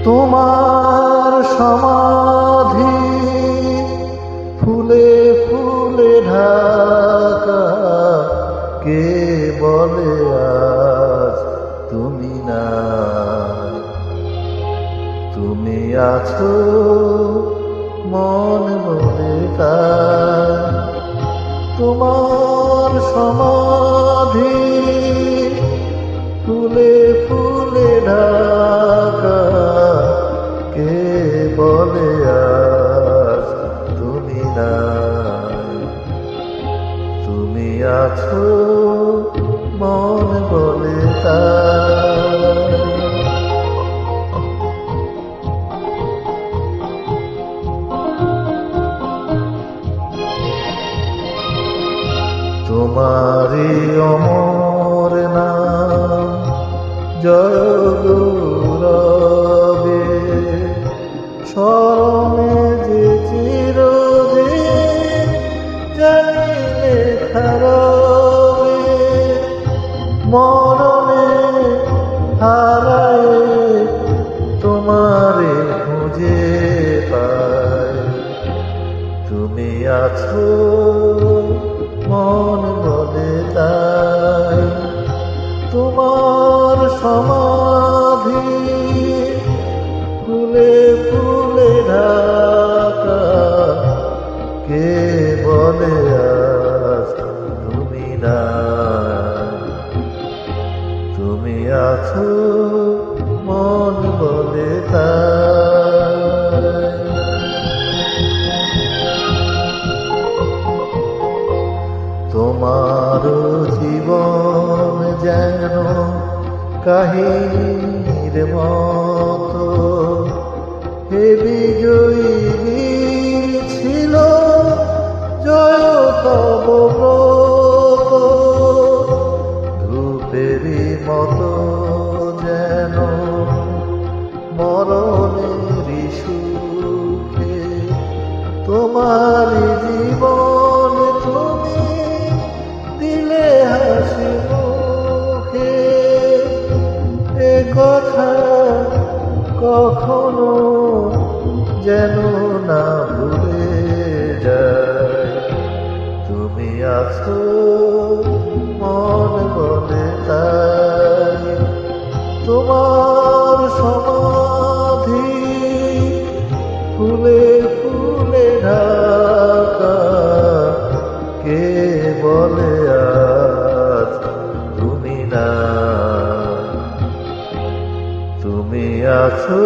তোমার সমাধি ফুলে ফুলে ঢাকা, কে বলে আজ তুমি নাই? তুমি আছো মন বলে তাই। তোমার সমাধি ফুলে ফুলে ঢাকা, কে বলে আজ তুমি নাই? তুমি আছো মন বলে তাই। তোমারি অমর নাম জয় গৌরবে, স্মরণে যে চিরদিন জানি লেখা রবে। মরণে হারায়ে তোমারে খুঁজে পাই। তুমি আছো মন বলে তাই। তোমার সমাধি ফুলে ফুলে ঢাকা, কে বলে আজ তুমি নাই? তুমি আছো মন বলে তাই। তোমার জীবন যেন কাহিনীর মতো, হে বিজয়ী ছিল জয় তব ব্রত। ধূপেরই মতো যেন মরণেরই সুখে তোমার জীবন তুমি দিলে হাসি মুখে। এ কথা কখনো যেন না ভুলে যায়। তুমি আছো মন বলে তাই। তোমার সমাধি ফুলে ফুলে ঢাকা, কে বলে আজ তুমি নাই? তুমি আছো